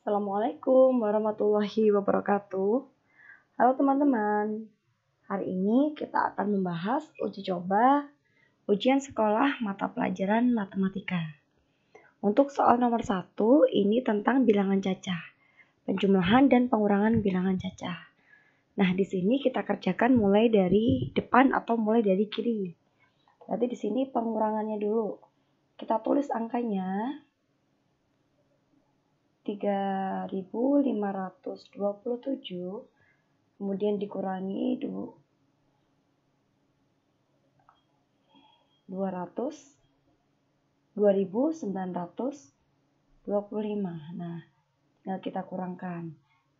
Assalamualaikum warahmatullahi wabarakatuh. Halo teman-teman, hari ini kita akan membahas uji coba ujian sekolah mata pelajaran matematika. Untuk soal nomor 1, ini tentang bilangan cacah, penjumlahan dan pengurangan bilangan cacah. Nah, di sini kita kerjakan mulai dari depan atau mulai dari kiri. Berarti di sini pengurangannya dulu. Kita tulis angkanya 3.527, kemudian dikurangi 2.925. Nah, tinggal kita kurangkan.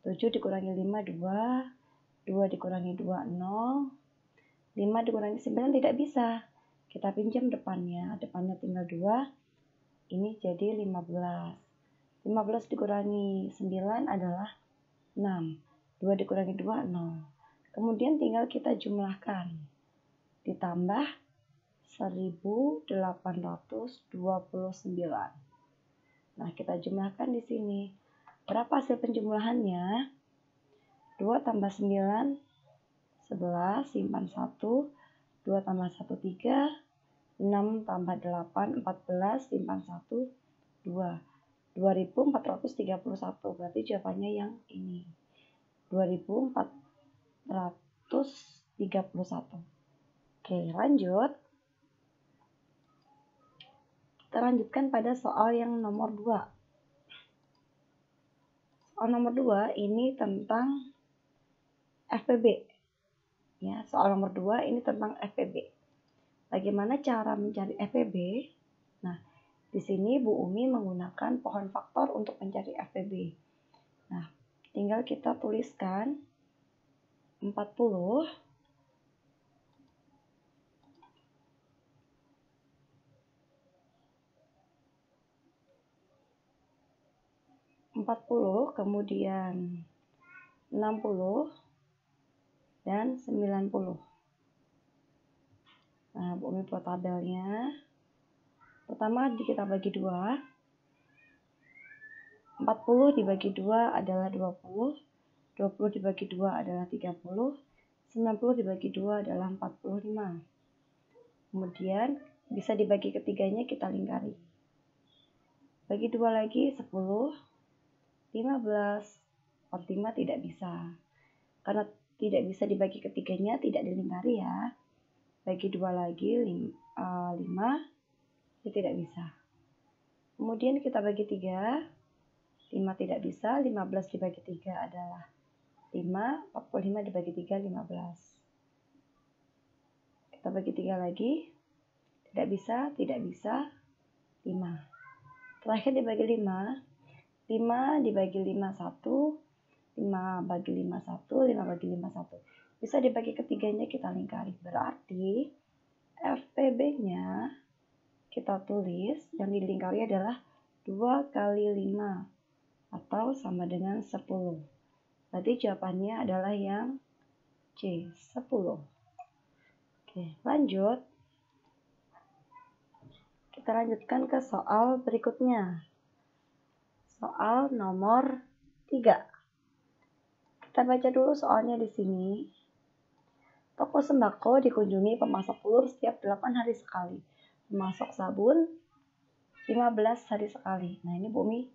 7 dikurangi 5, 2. 2 dikurangi 2, 0. 5 dikurangi 9 tidak bisa. Kita pinjam depannya. Depannya tinggal 2. Ini jadi 15. 15 dikurangi 9 adalah 6. 2 dikurangi 2, 0. Kemudian tinggal kita jumlahkan. Ditambah 1.829. Nah, kita jumlahkan di sini. Berapa hasil penjumlahannya? 2 tambah 9, 11, simpan 1. 2 tambah 1, 3. 6 tambah 8, 14, simpan 1, 2. 2.431, berarti jawabannya yang ini. 2.431. Oke, lanjut. Kita lanjutkan pada soal yang nomor 2. Soal nomor 2 ini tentang FPB. Ya, soal nomor 2 ini tentang FPB. Bagaimana cara mencari FPB? Nah, di sini Bu Umi menggunakan pohon faktor untuk mencari FPB. Nah, tinggal kita tuliskan 40 kemudian 60 dan 90. Nah, Bu Umi buat tabelnya. Pertama kita bagi 2. 40 dibagi 2 adalah 20. 20 dibagi 2 adalah 30. 90 dibagi 2 adalah 45. Kemudian bisa dibagi ketiganya, kita lingkari. Bagi 2 lagi 10, 15. 45 tidak bisa. Karena tidak bisa dibagi ketiganya, tidak dilingkari ya. Bagi 2 lagi 5. Ini tidak bisa. Kemudian kita bagi 3. 5 tidak bisa. 15 dibagi 3 adalah 5. 45 dibagi 3, 15. Kita bagi 3 lagi. Tidak bisa, tidak bisa. 5. Terakhir dibagi 5. 5 dibagi 5, 1. 5 bagi 5, 1. 5 bagi 5, 1. Bisa dibagi ketiganya, kita lingkari. Berarti FPB-nya kita tulis, yang dilingkari adalah 2 kali 5 atau sama dengan 10. Berarti jawabannya adalah yang C, 10. Oke, lanjut. Kita lanjutkan ke soal berikutnya. Soal nomor 3. Kita baca dulu soalnya di sini. Toko sembako dikunjungi pemasok telur setiap 8 hari sekali. Pemasok sabun 15 hari sekali. Nah, ini Bu Mi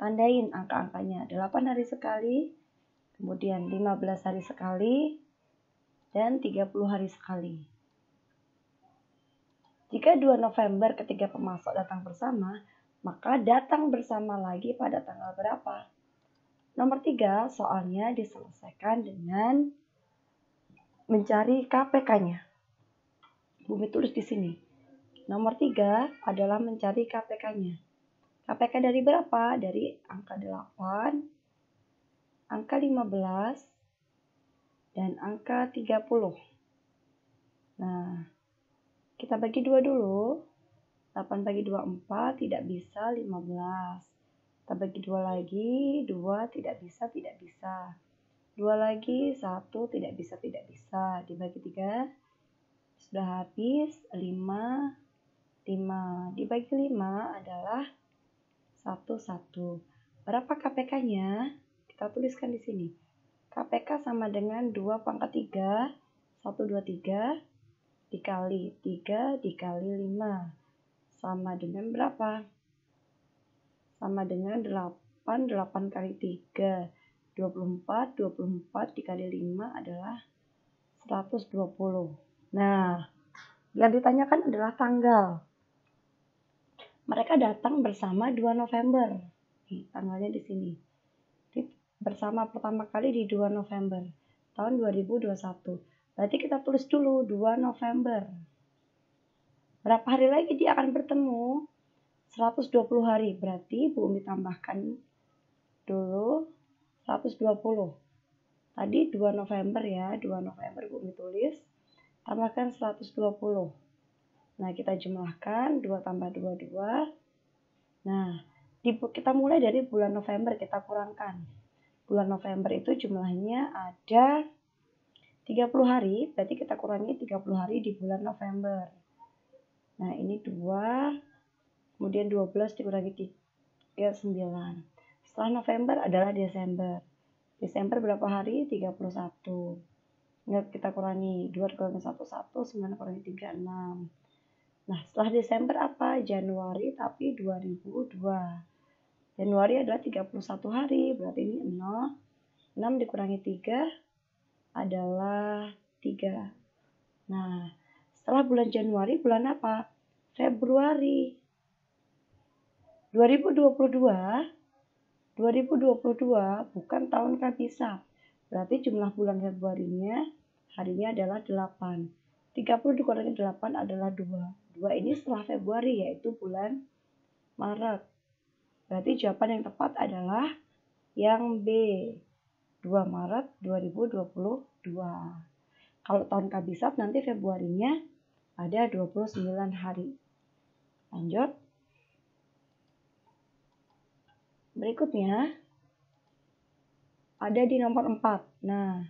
tandain angka-angkanya. 8 hari sekali, kemudian 15 hari sekali, dan 30 hari sekali. Jika 2 November ketiga pemasok datang bersama, maka datang bersama lagi pada tanggal berapa? Nomor 3, soalnya diselesaikan dengan mencari KPK-nya. Bumi tulis di sini. Nomor 3 adalah mencari KPK-nya. KPK dari berapa? Dari angka 8, angka 15, dan angka 30. Nah, kita bagi 2 dulu. 8 bagi 2, 4. Tidak bisa, 15. Kita bagi 2 lagi. 2 tidak bisa, tidak bisa. 2 lagi, 1 tidak bisa, tidak bisa. Dibagi 3. Sudah habis, 5. 5. Dibagi 5 adalah 1, 1. Berapa KPK-nya? Kita tuliskan di sini. KPK sama dengan 2 pangkat 3, 123 dikali 3 dikali 5. Sama dengan berapa? Sama dengan 8, 8 kali 3. 24, 24 dikali 5 adalah 120. Nah, yang ditanyakan adalah tanggal. Mereka datang bersama 2 November. Nih, tanggalnya di sini. Bersama pertama kali di 2 November tahun 2021. Berarti kita tulis dulu 2 November. Berapa hari lagi dia akan bertemu? 120 hari. Berarti Bu Umi tambahkan dulu 120. Tadi 2 November ya, 2 November Bu Umi tulis. Tambahkan 120. Nah, kita jumlahkan 2 tambah 2, 2. Nah, kita mulai dari bulan November, kita kurangkan. Bulan November itu jumlahnya ada 30 hari, berarti kita kurangi 30 hari di bulan November. Nah, ini 2, kemudian 12 dikurangi 3, 9. Setelah November adalah Desember. Desember berapa hari? 31. Ingat kita kurangi 2 kurangi 1, 1, 9 kurangi 3, 6. Nah, setelah Desember apa? Januari, tapi 2002. Januari adalah 31 hari, berarti ini 0. 6 dikurangi 3 adalah 3. Nah, setelah bulan Januari, bulan apa? Februari. 2022 bukan tahun kabisat. Berarti jumlah bulan Februarinya, harinya adalah 8. 30 dikurangi 8 adalah 2. 2 ini setelah Februari, yaitu bulan Maret. Berarti jawaban yang tepat adalah yang B, 2 Maret 2022. Kalau tahun kabisat nanti Februarinya ada 29 hari. Lanjut. Berikutnya ada di nomor 4. Nah,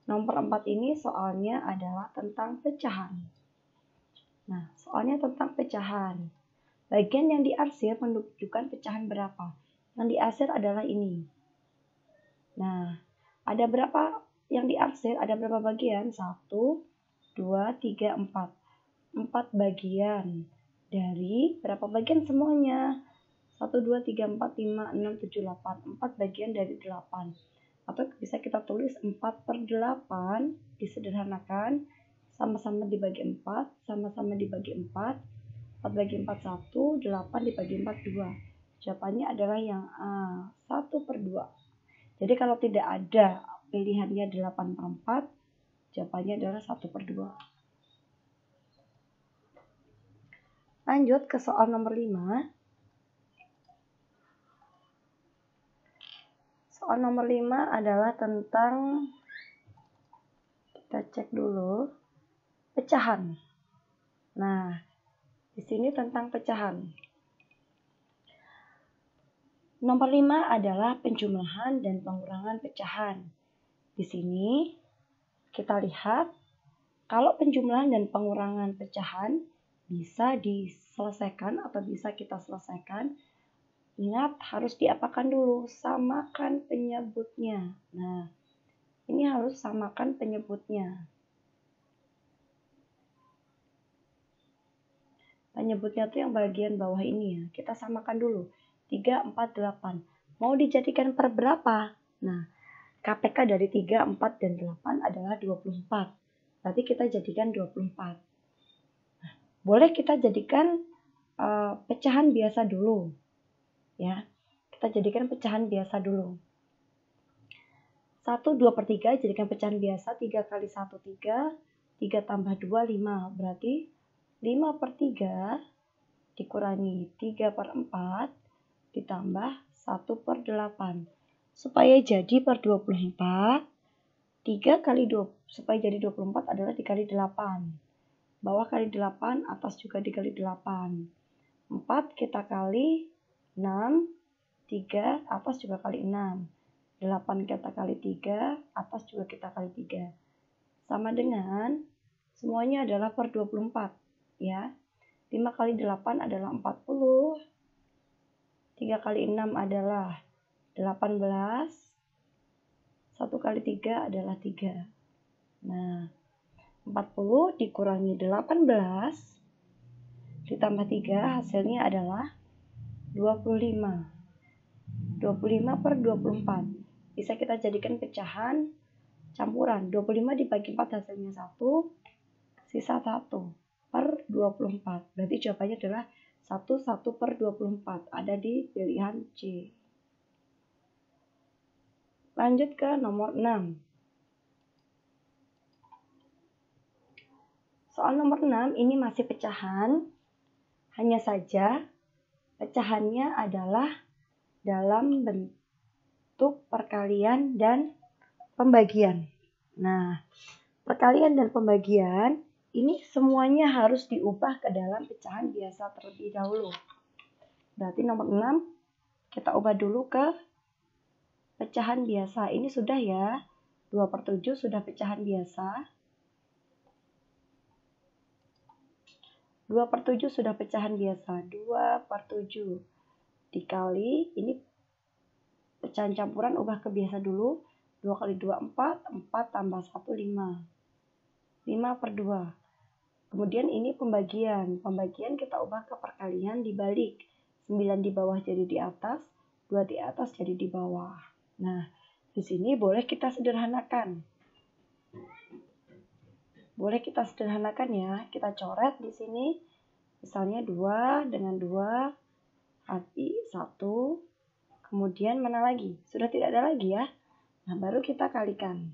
nomor 4 ini soalnya adalah tentang pecahan. Nah, soalnya tentang pecahan. Bagian yang diarsir menunjukkan pecahan berapa. Yang diarsir adalah ini. Nah, ada berapa yang diarsir? Ada berapa bagian? 1, 2, 3, 4. 4 bagian. Dari berapa bagian semuanya? 1, 2, 3, 4, 5, 6, 7, 8. 4 bagian dari 8. Atau bisa kita tulis 4/8. Disederhanakan. Sama-sama dibagi 4. Sama-sama dibagi 4. 4 bagi 4, 1, 8 dibagi 4, 2. Jawabannya adalah yang A, 1/2. Jadi kalau tidak ada pilihannya 8/4, jawabannya adalah 1/2. Lanjut ke soal nomor 5. Soal nomor 5 adalah tentang, kita cek dulu, pecahan. Nah, di sini tentang pecahan. Nomor 5 adalah penjumlahan dan pengurangan pecahan. Di sini kita lihat kalau penjumlahan dan pengurangan pecahan bisa diselesaikan atau bisa kita selesaikan. Ingat, harus diapakan dulu? Samakan penyebutnya. Nah, ini harus samakan penyebutnya. Penyebutnya tuh yang bagian bawah ini ya. Kita samakan dulu. 3, 4, 8. Mau dijadikan per berapa? Nah, KPK dari 3, 4, dan 8 adalah 24. Berarti kita jadikan 24. Nah, boleh kita jadikan pecahan biasa dulu. Ya, kita jadikan pecahan biasa dulu. 1, 2/3 jadikan pecahan biasa. 3 kali 1, 3. 3 tambah 2, 5. Berarti 5/3 dikurangi 3/4 ditambah 1/8. Supaya jadi per 24, 3 kali 2, supaya jadi 24 adalah dikali 8. Bawah kali 8, atas juga dikali 8. 4 kita kali 6, 3, atas juga kali 6. 8 kita kali 3, atas juga kita kali 3. Sama dengan, semuanya adalah per 24. Ya, 5 kali 8 adalah 40. 3 kali 6 adalah 18. 1 kali 3 adalah 3. Nah, 40 dikurangi 18 ditambah 3 hasilnya adalah 25. 25 per 24. Bisa kita jadikan pecahan campuran. 25 dibagi 4 hasilnya 1, sisa 1 per 24. Berarti jawabannya adalah 1 per 24. Ada di pilihan C. Lanjut ke nomor 6. Soal nomor 6 ini masih pecahan. Hanya saja pecahannya adalah dalam bentuk perkalian dan pembagian. Nah, perkalian dan pembagian ini semuanya harus diubah ke dalam pecahan biasa terlebih dahulu. Berarti nomor 6 kita ubah dulu ke pecahan biasa. Ini sudah ya, 2/7 sudah pecahan biasa. 2/7 sudah pecahan biasa. 2/7 dikali, ini pecahan campuran ubah ke biasa dulu. 2 kali 2, 4. 4 tambah 1, 5. 5/2. Kemudian ini pembagian. Pembagian kita ubah ke perkalian dibalik. 9 di bawah jadi di atas. 2 di atas jadi di bawah. Nah, di sini boleh kita sederhanakan. Boleh kita sederhanakan ya. Kita coret di sini. Misalnya 2 dengan 2 hati 1. Kemudian mana lagi? Sudah tidak ada lagi ya. Nah, baru kita kalikan.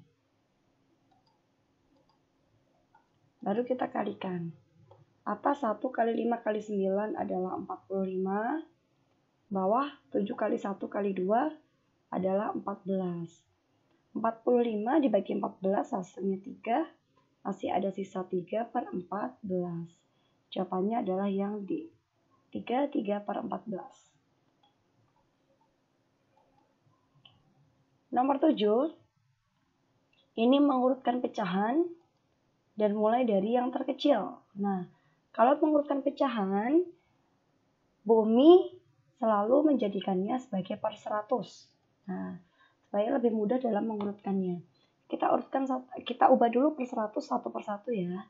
Atas 1 kali 5 kali 9 adalah 45. Bawah 7 kali 1 kali 2 adalah 14. 45 dibagi 14 hasilnya 3. Masih ada sisa 3 per 14. Jawabannya adalah yang D. 3 per 14. Nomor 7. Ini mengurutkan pecahan dan mulai dari yang terkecil. Nah, kalau mengurutkan pecahan, Bumi selalu menjadikannya sebagai per 100. Nah, supaya lebih mudah dalam mengurutkannya. Kita ubah dulu per 100 satu per satu ya.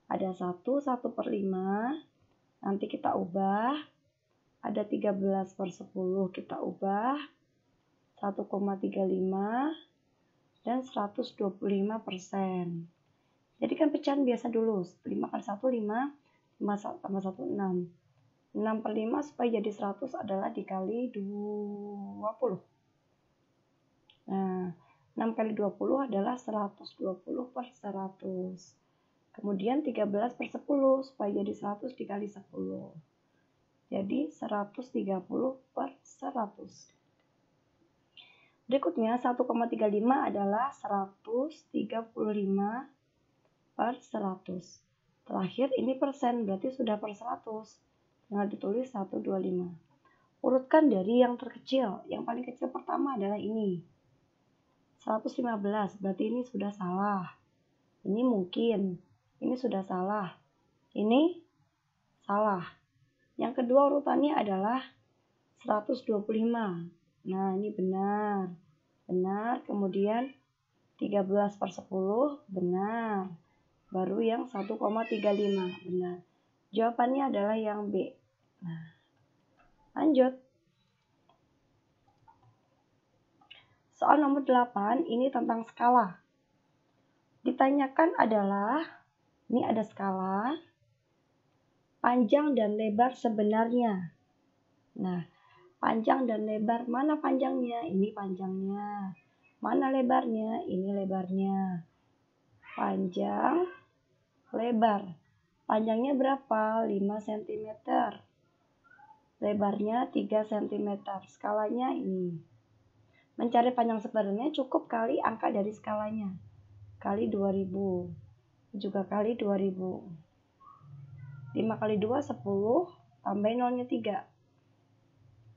Ada 1 per 5. Nanti kita ubah. Ada 13 per 10 kita ubah. 1,35 dan 125%. Jadikan pecahan biasa dulu. 5 kali 1, 5. 5 tambah 1, 6. 6 per 5 supaya jadi 100 adalah dikali 20. Nah, 6 kali 20 adalah 120 per 100. Kemudian 13 per 10 supaya jadi 100 dikali 10. Jadi 130 per 100. Berikutnya 1,35 adalah 135 per 100. Terakhir ini persen, berarti sudah per 100. Tinggal ditulis 125. Urutkan dari yang terkecil. Yang paling kecil pertama adalah ini. 115, berarti ini sudah salah. Ini mungkin. Ini sudah salah. Ini salah. Yang kedua urutannya adalah 125. Nah, ini benar. Benar. Kemudian 13 per 10. Benar. Baru yang 1,35. Benar. Jawabannya adalah yang B. Nah, lanjut. Soal nomor 8, ini tentang skala. Ditanyakan adalah, ini ada skala, panjang dan lebar sebenarnya. Nah, panjang dan lebar, mana panjangnya? Ini panjangnya. Mana lebarnya? Ini lebarnya. Panjang, lebar. Panjangnya berapa? 5 cm. Lebarnya 3 cm. Skalanya ini. Mencari panjang sebenarnya cukup kali angka dari skalanya. Kali 2000. Juga kali 2000. 5 kali 2, 10. Tambahin nolnya 3.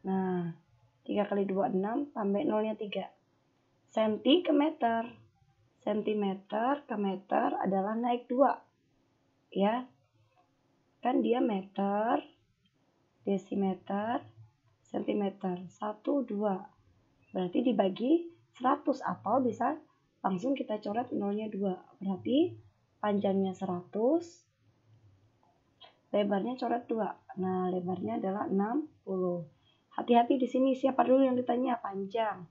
Nah, 3 kali 2, 6. Tambahin nolnya 3. Senti ke meter. Sentimeter ke meter adalah naik 2. Ya. Kan dia meter, desimeter, sentimeter. 1, 2. Berarti dibagi 100 atau bisa langsung kita coret nolnya 2. Berarti panjangnya 100, lebarnya coret 2. Nah, lebarnya adalah 60. Hati-hati di sini, siapa dulu yang ditanya? Panjang.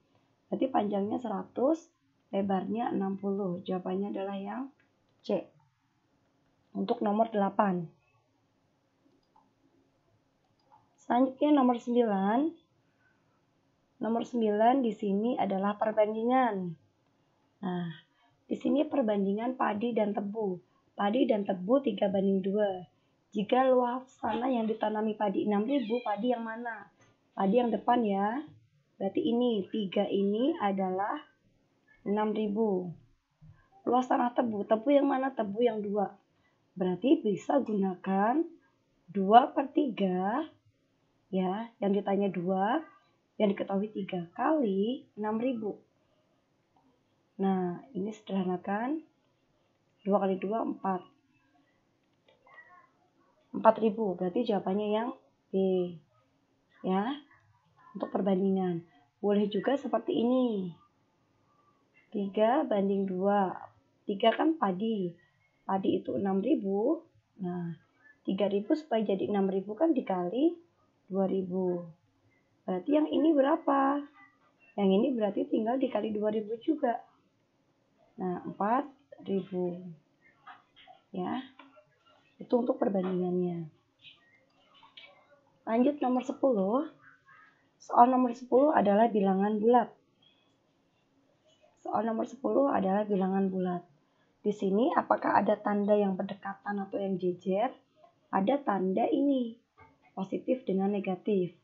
Berarti panjangnya 100, lebarnya 60. Jawabannya adalah yang C. Untuk nomor 8. Selanjutnya nomor 9. Nomor 9 di sini adalah perbandingan. Nah, di sini perbandingan padi dan tebu. Padi dan tebu 3:2. Jika luas tanah yang ditanami padi 6.000, padi yang mana? Padi yang depan ya. Berarti ini, 3 ini adalah 6.000. Luas tanah tebu. Tebu yang mana? Tebu yang 2. Berarti bisa gunakan 2/3. Ya, yang ditanya 2. Yang diketahui 3 kali 6.000. Nah, ini sederhanakan. 2 kali 2, 4. 4.000. Berarti jawabannya yang B. Ya, untuk perbandingan. Boleh juga seperti ini. 3:2. 3 kan padi. Padi itu 6.000. Nah, 3.000 supaya jadi 6.000 kan dikali 2.000. Berarti yang ini berapa? Yang ini berarti tinggal dikali 2.000 juga. Nah, 4.000. Ya. Itu untuk perbandingannya. Lanjut nomor 10. Soal nomor 10 adalah bilangan bulat. Soal nomor 10 adalah bilangan bulat. Di sini apakah ada tanda yang berdekatan atau yang jejer? Ada tanda ini, positif dengan negatif.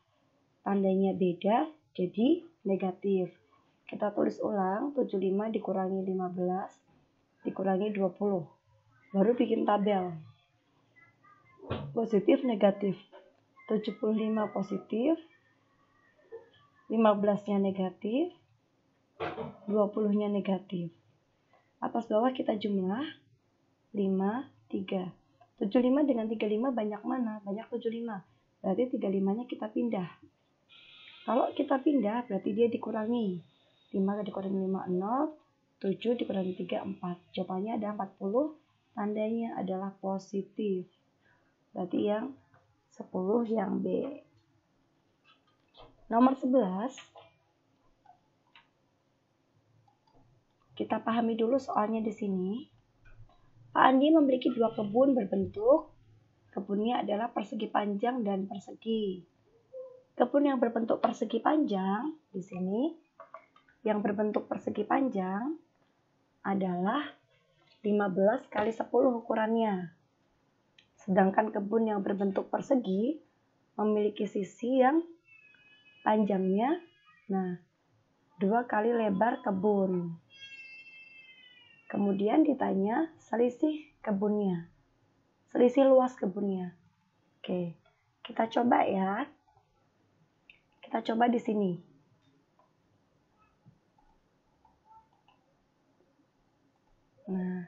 Tandanya beda, jadi negatif. Kita tulis ulang, 75 dikurangi 15 dikurangi 20. Baru bikin tabel. Positif, negatif. 75 positif, 15-nya negatif, 20-nya negatif. Atas bawah kita jumlah 5, 3. 75 dengan 35 banyak mana? Banyak 75. Berarti 35-nya kita pindah. Kalau kita pindah berarti dia dikurangi. 5 dikurangi 5, 0. 7 dikurangi 3, 4. Jawabannya ada 40. Tandanya adalah positif. Berarti yang 10 yang B. Nomor 11. Kita pahami dulu soalnya di sini. Pak Andi memiliki 2 kebun berbentuk. Kebunnya adalah persegi panjang dan persegi. Kebun yang berbentuk persegi panjang di sini, yang berbentuk persegi panjang adalah 15 kali 10 ukurannya. Sedangkan kebun yang berbentuk persegi memiliki sisi yang panjangnya, 2 kali lebar kebun. Kemudian ditanya selisih kebunnya, selisih luas kebunnya. Oke, kita coba ya. Kita coba di sini. Nah,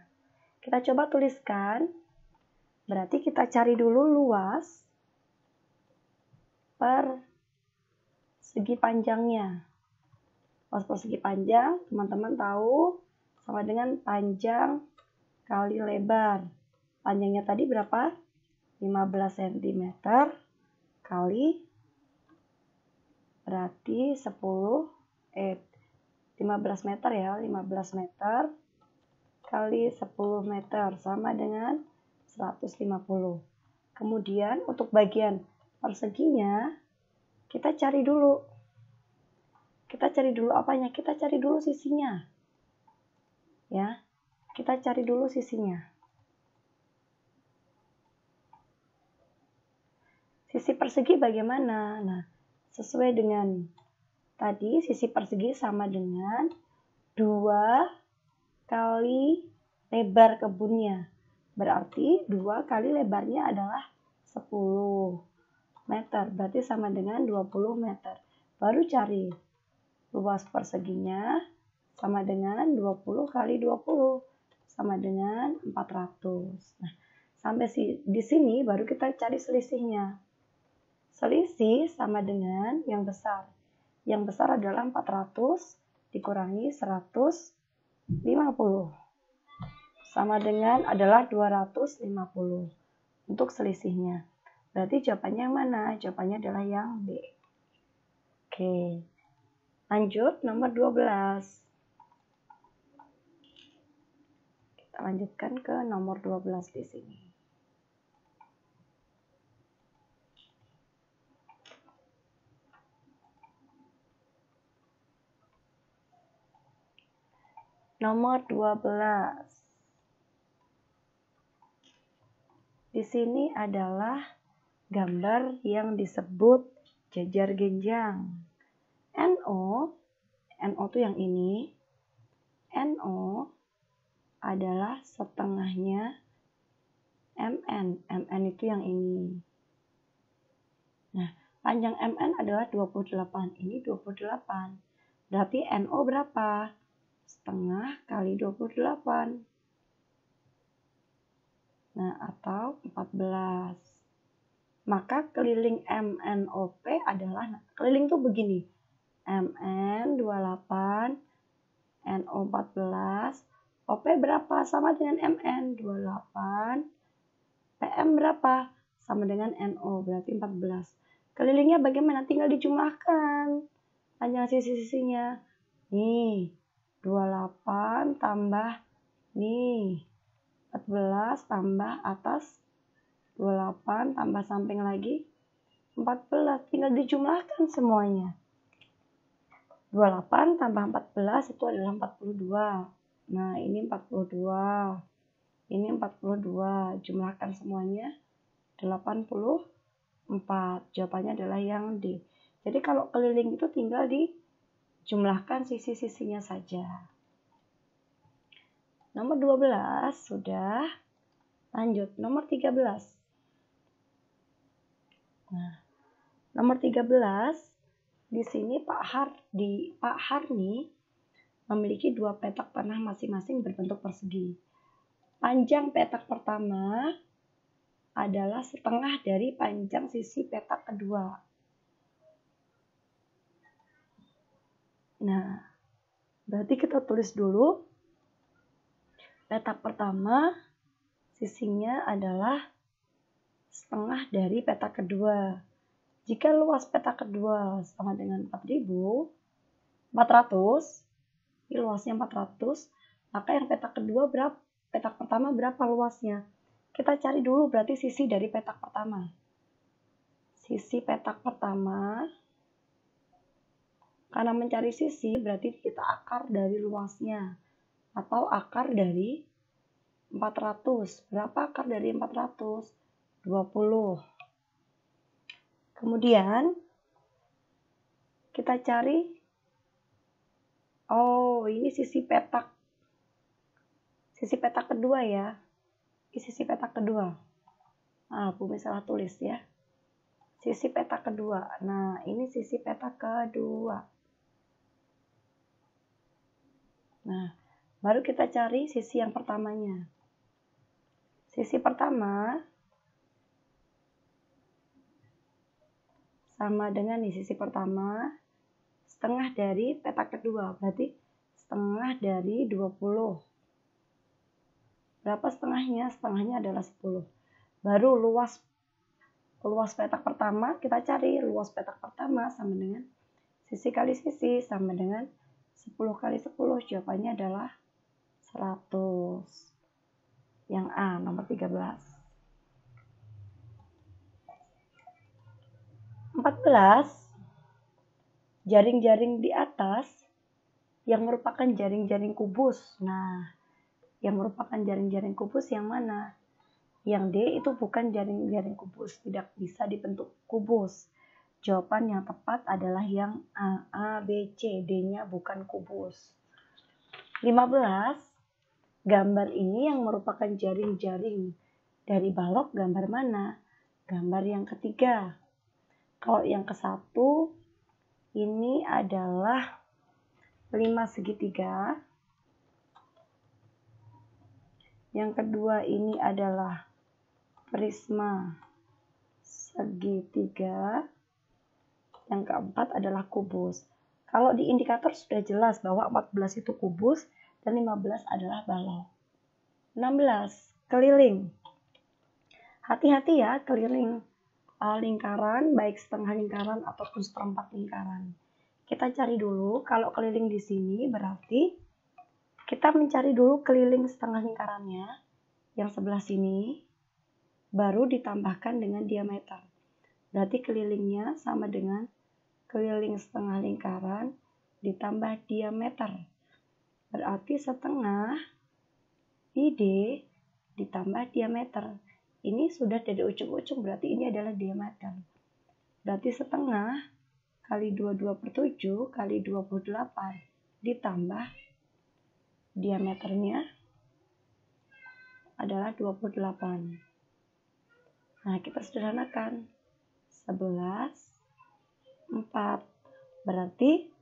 kita coba tuliskan. Berarti kita cari dulu luas per segi panjangnya. Luas persegi panjang, teman-teman tahu sama dengan panjang kali lebar. Panjangnya tadi berapa? 15 cm kali berarti 15 meter ya, 15 meter kali 10 meter sama dengan 150. Kemudian untuk bagian perseginya kita cari dulu. Kita cari dulu apanya? Kita cari dulu sisinya. Ya. Kita cari dulu sisinya. Sisi persegi bagaimana? Nah, sesuai dengan tadi sisi persegi sama dengan 2 kali lebar kebunnya. Berarti 2 kali lebarnya adalah 10 meter. Berarti sama dengan 20 meter. Baru cari luas perseginya sama dengan 20 kali 20. Sama dengan 400. Nah, sampai di sini baru kita cari selisihnya. Selisih sama dengan yang besar. Yang besar adalah 400 dikurangi 150. Sama dengan adalah 250 untuk selisihnya. Berarti jawabannya yang mana? Jawabannya adalah yang B. Oke. Lanjut nomor 12. Kita lanjutkan ke nomor 12 di sini. Nomor 12. Di sini adalah gambar yang disebut jajar genjang. NO itu yang ini. NO adalah setengahnya MN. MN itu yang ini. Nah, panjang MN adalah 28. Ini 28. Berarti NO berapa? Setengah kali 28. Nah, atau 14. Maka keliling MNOP adalah, keliling tuh begini. MN 28, NO 14, OP berapa? Sama dengan MN 28, PM berapa? Sama dengan NO, berarti 14. Kelilingnya bagaimana? Tinggal dijumlahkan panjang sisi-sisinya. Nih, 28 tambah nih 14 tambah atas 28 tambah samping lagi 14. Tinggal dijumlahkan semuanya. 28 tambah 14 itu adalah 42. Nah, ini 42. Ini 42. Jumlahkan semuanya 84. Jawabannya adalah yang D. Jadi kalau keliling itu tinggal dijumlahkan sisi-sisinya saja. Nomor 12 sudah. Lanjut, nomor 13. Nah, nomor 13 di sini Pak Harni memiliki 2 petak tanah masing-masing berbentuk persegi. Panjang petak pertama adalah setengah dari panjang sisi petak kedua. Nah, berarti kita tulis dulu. Petak pertama sisinya adalah setengah dari petak kedua. Jika luas petak kedua sama dengan 4.400, ini luasnya 400, maka yang petak kedua berapa? Petak pertama berapa luasnya? Kita cari dulu berarti sisi dari petak pertama. Sisi petak pertama, karena mencari sisi berarti kita akar dari luasnya atau akar dari 400. Berapa akar dari 400? 20. Kemudian kita cari, ini sisi petak kedua ya. Ini sisi petak kedua. Bumi salah tulis ya. Sisi petak kedua. Nah, ini sisi petak kedua. Nah, baru kita cari sisi yang pertamanya. Sisi pertama sama dengan sisi pertama setengah dari petak kedua. Berarti setengah dari 20. Berapa setengahnya? Setengahnya adalah 10. Baru luas petak pertama kita cari. Luas petak pertama sama dengan sisi kali sisi sama dengan 10 kali 10. Jawabannya adalah 100. Yang A, nomor 13. 14. Jaring-jaring di atas yang merupakan jaring-jaring kubus. Nah, yang merupakan jaring-jaring kubus yang mana? Yang D itu bukan jaring-jaring kubus, tidak bisa dibentuk kubus. Jawaban yang tepat adalah yang A, B, C. D-nya bukan kubus. 15. Gambar ini yang merupakan jaring-jaring dari balok gambar mana? Gambar yang ketiga. Kalau yang ke-1 ini adalah 5 segitiga. Yang kedua ini adalah prisma segitiga. Yang keempat adalah kubus. Kalau di indikator sudah jelas bahwa 14 itu kubus dan 15 adalah balok. 16. Keliling. Hati-hati ya keliling lingkaran, baik setengah lingkaran ataupun seperempat lingkaran. Kita cari dulu, kalau keliling di sini berarti kita mencari dulu keliling setengah lingkarannya, yang sebelah sini, baru ditambahkan dengan diameter. Berarti kelilingnya sama dengan keliling setengah lingkaran ditambah diameter. Berarti setengah ID ditambah diameter. Ini sudah dari ujung-ujung, berarti ini adalah diameter. Berarti setengah kali 22/7 kali 28 ditambah diameternya adalah 28. Nah, kita sederhanakan. 11, 4. Berarti,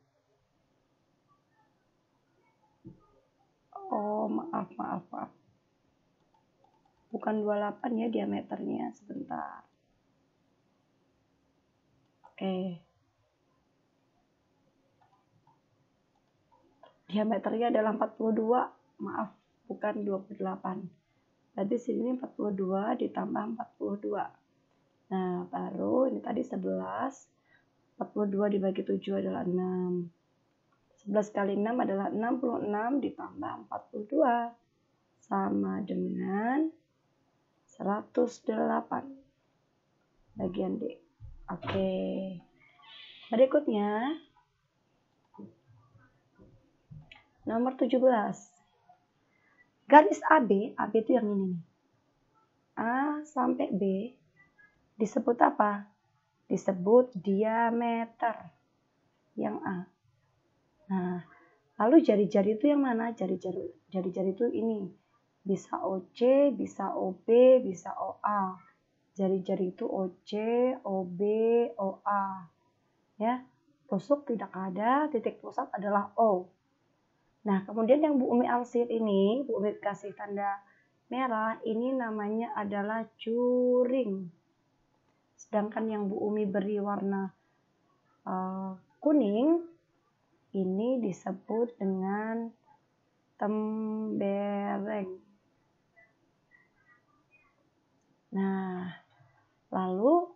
maaf. Bukan 28 ya diameternya, sebentar. Oke. Diameternya adalah 42, maaf, bukan 28. Berarti sini 42 ditambah 42. Nah, baru ini tadi 11. 42 dibagi 7 adalah 6. 11 kali 6 adalah 66 ditambah 42. Sama dengan 108. Bagian D. Oke. Berikutnya, nomor 17. Garis AB itu yang ini nih. A sampai B disebut apa? Disebut diameter yang A. Nah, lalu jari-jari itu yang mana? Jari-jari itu ini. Bisa OC, bisa OB, bisa OA. Jari-jari itu OC, OB, OA. Ya, tusuk tidak ada, titik pusat adalah O. Nah, kemudian yang Bu Umi arsir ini, Bu Umi kasih tanda merah, ini namanya adalah juring. Sedangkan yang Bu Umi beri warna kuning, ini disebut dengan tembereng. Nah, lalu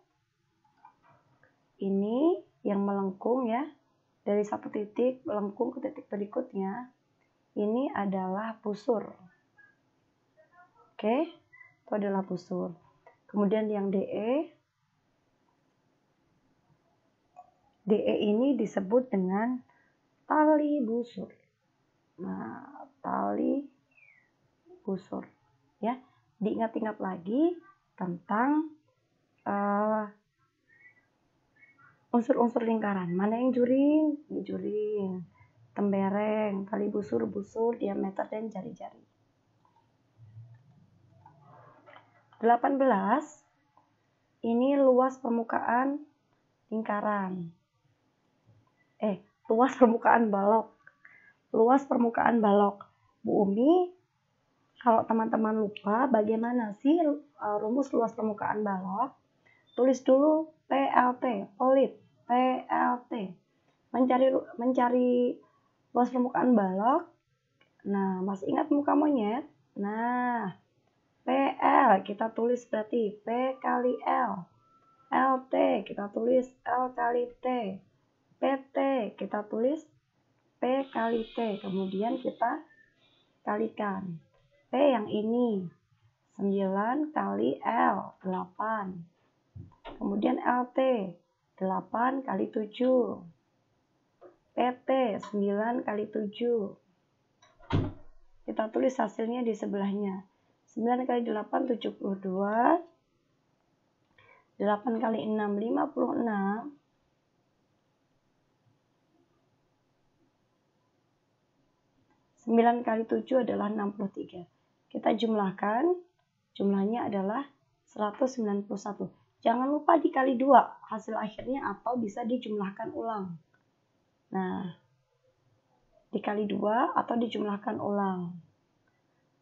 ini yang melengkung ya, dari satu titik melengkung ke titik berikutnya, ini adalah busur. Oke, itu adalah busur. Kemudian yang DE ini disebut dengan tali busur. Nah, tali busur. Ya, diingat-ingat lagi tentang unsur-unsur lingkaran. Mana yang juring? Ini juring. Tembereng, tali busur, diameter, dan jari-jari. 18. Ini luas permukaan lingkaran. Luas permukaan balok. Luas permukaan balok. Bu Umi, kalau teman-teman lupa bagaimana sih rumus luas permukaan balok, tulis dulu PLT, pelit, PLT. Mencari luas permukaan balok. Nah, masih ingat muka monyet? Nah, PL kita tulis berarti P kali L. LT kita tulis L kali T. PT kita tulis P kali T. Kemudian kita kalikan. P yang ini 9 kali L 8. Kemudian LT 8 kali 7. PT 9 kali 7. Kita tulis hasilnya di sebelahnya. 9 kali 8 72. 8 kali 6 56. 9 kali 7 adalah 63. Kita jumlahkan. Jumlahnya adalah 191. Jangan lupa dikali 2 hasil akhirnya atau bisa dijumlahkan ulang. Nah, dikali 2 atau dijumlahkan ulang.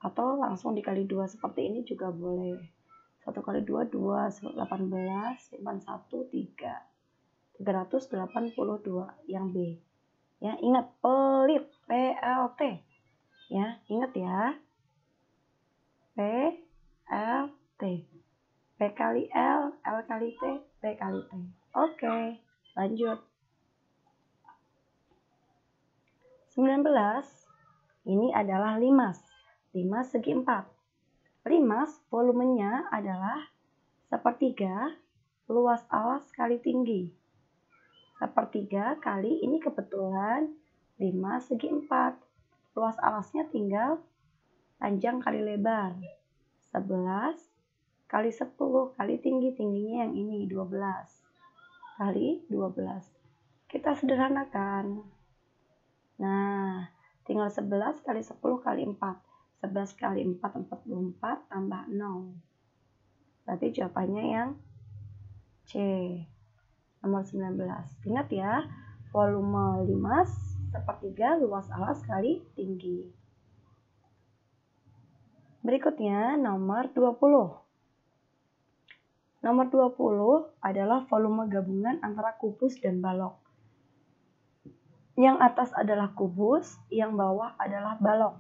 Atau langsung dikali 2 seperti ini juga boleh. 1 kali 2, 2, 18, simpan 1, 3. 382 yang B. Ya, ingat pelit, PLT. Ya, ingat ya. PLT. P kali L kali T, P kali T. Oke, lanjut. 19. Ini adalah limas. Limas segi 4. Limas volumenya adalah sepertiga luas alas kali tinggi. Sepertiga kali ini kebetulan 5 segi 4. Luas alasnya tinggal panjang kali lebar. 11 kali 10 kali tingginya yang ini 12 kali 12. Kita sederhanakan. Nah, tinggal 11 kali 10 kali 4. 11 kali 4, 44 tambah 0. Berarti jawabannya yang C. Nomor 19. Ingat ya, volume limas sepertiga luas alas kali tinggi. Berikutnya nomor 20. Nomor 20 adalah volume gabungan antara kubus dan balok. Yang atas adalah kubus, yang bawah adalah balok.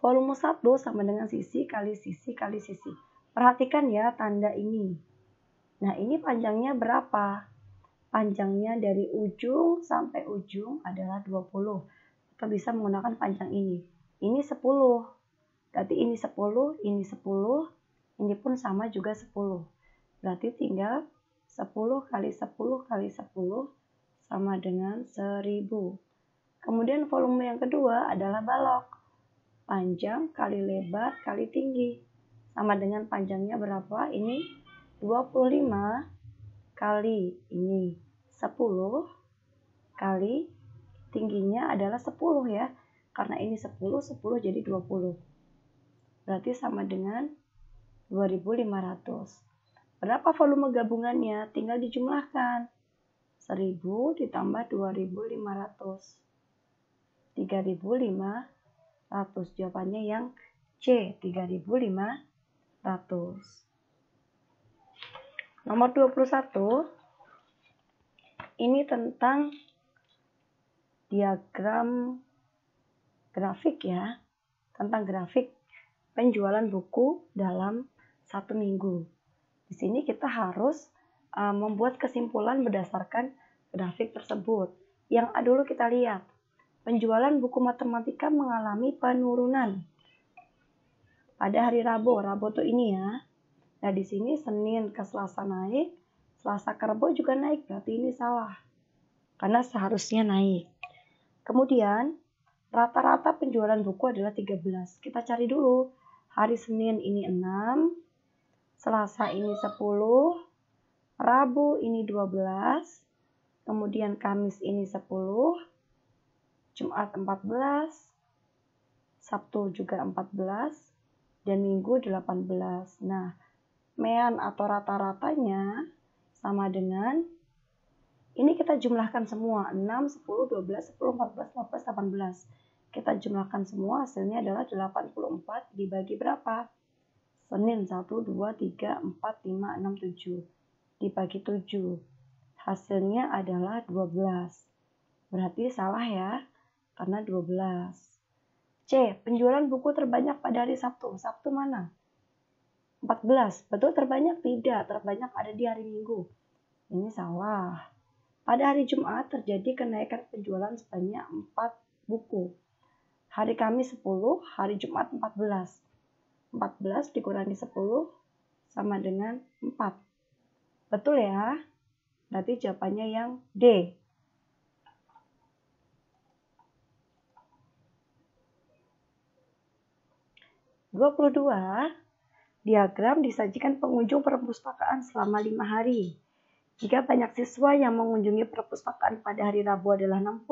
Volume 1 sama dengan sisi kali sisi kali sisi. Perhatikan ya tanda ini. Nah, ini panjangnya berapa? Panjangnya dari ujung sampai ujung adalah 20. Kita bisa menggunakan panjang ini. Ini 10. Berarti ini 10, ini 10. Ini pun sama juga 10. Berarti tinggal 10 kali 10 kali 10 sama dengan 1000. Kemudian volume yang kedua adalah balok. Panjang kali lebar kali tinggi. Sama dengan panjangnya berapa? Ini 25 kali ini 10 kali tingginya adalah 10 ya. Karena ini 10 jadi 20. Berarti sama dengan 2500. Berapa volume gabungannya? Tinggal dijumlahkan. 1000 ditambah 2500. 3500. Jawabannya yang C, 3500. Nomor 21. Ini tentang diagram grafik ya. Tentang grafik penjualan buku dalam 1 minggu. Di sini kita harus membuat kesimpulan berdasarkan grafik tersebut. Yang dulu kita lihat, penjualan buku matematika mengalami penurunan pada hari Rabu. Rabu tuh ini ya. Nah, di sini Senin ke Selasa naik, Selasa ke Rabu juga naik. Berarti ini salah. Karena seharusnya naik. Kemudian, rata-rata penjualan buku adalah 13. Kita cari dulu. Hari Senin ini 6, Selasa ini 10, Rabu ini 12, kemudian Kamis ini 10, Jumat 14, Sabtu juga 14, dan Minggu 18. Nah, mean atau rata-ratanya sama dengan, ini kita jumlahkan semua, 6, 10, 12, 10, 14, 15, 18. Kita jumlahkan semua, hasilnya adalah 84 dibagi berapa? Senin 1, 2, 3, 4, 5, 6, 7. Dibagi 7. Hasilnya adalah 12. Berarti salah ya, karena 12. C. Penjualan buku terbanyak pada hari Sabtu. Sabtu mana? 14. Betul terbanyak? Tidak. Terbanyak ada di hari Minggu. Ini salah. Pada hari Jumat terjadi kenaikan penjualan sebanyak 4 buku. Hari Kamis 10, hari Jumat 14. 14 dikurangi 10 sama dengan 4. Betul ya? Berarti jawabannya yang D. (22) Diagram disajikan pengunjung perpustakaan selama 5 hari. Jika banyak siswa yang mengunjungi perpustakaan pada hari Rabu adalah 60,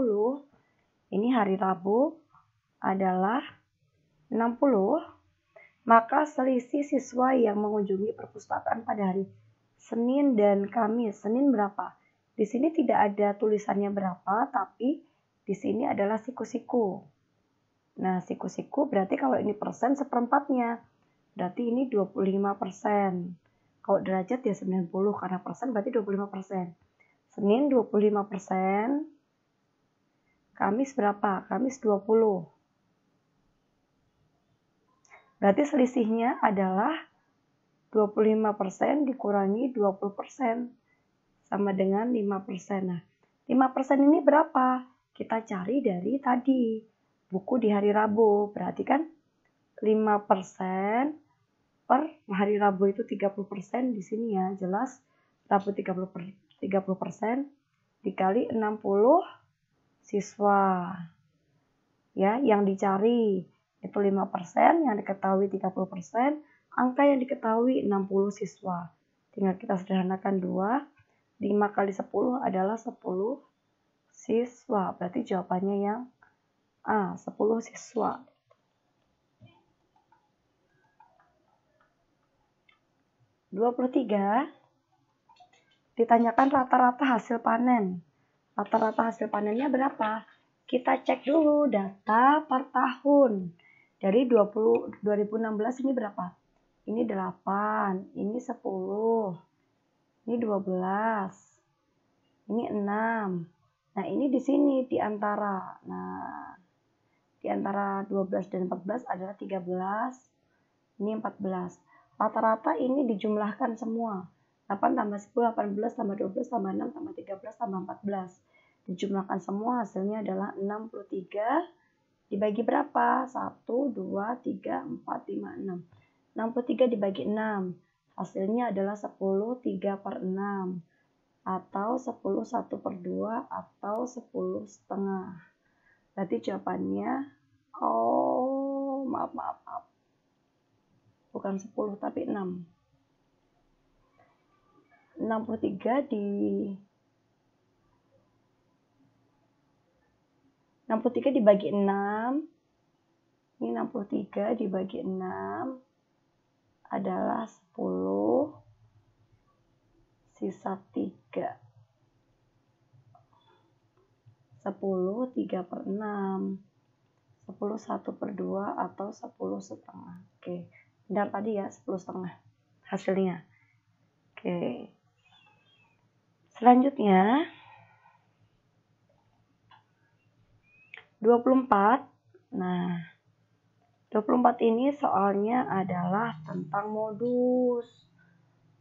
ini hari Rabu adalah 60, maka selisih siswa yang mengunjungi perpustakaan pada hari Senin dan Kamis. Senin berapa? Di sini tidak ada tulisannya berapa, tapi di sini adalah siku-siku. Nah, siku-siku berarti kalau ini persen seperempatnya. Berarti ini 25%. Kalau derajat ya 90, karena persen berarti 25%. Senin 25%. Kamis berapa? Kamis 20. Berarti selisihnya adalah 25% dikurangi 20%. Sama dengan 5%. Nah, 5% ini berapa? Kita cari dari tadi. Buku di hari Rabu. Berarti kan 5% per hari Rabu itu 30% di sini ya. Jelas Rabu 30% dikali 60 siswa. Ya, yang dicari itu 5%, yang diketahui 30%, angka yang diketahui 60 siswa. Tinggal kita sederhanakan 2. 5 kali 10 adalah 10 siswa. Berarti jawabannya yang A, 10 siswa. (23) Ditanyakan rata-rata hasil panen. Rata-rata hasil panennya berapa? Kita cek dulu data per tahun. Dari 2016 ini berapa? Ini 8, ini 10, ini 12, ini 6. Nah, ini di sini di antara. Nah, di antara 12 dan 14 adalah 13. Ini 14. Rata-rata ini dijumlahkan semua. 8 tambah 10, 18 tambah 12 tambah 6 tambah 13 tambah 14. Dijumlahkan semua hasilnya adalah 63. Dibagi berapa? 1, 2, 3, 4, 5, 6. 63 dibagi 6. Hasilnya adalah 10, 3 per 6. Atau 10, 1 per 2. Atau 10 setengah. Berarti jawabannya, maaf. Bukan 10 tapi 6. 63 dibagi 6. Ini 63 dibagi 6 adalah 10, sisa 3. 10, 3 per 6. 10, 1 per 2 atau 10 setengah. Oke, benar tadi ya, 10 setengah hasilnya. Oke. Selanjutnya 24. Nah, 24 ini soalnya adalah tentang modus.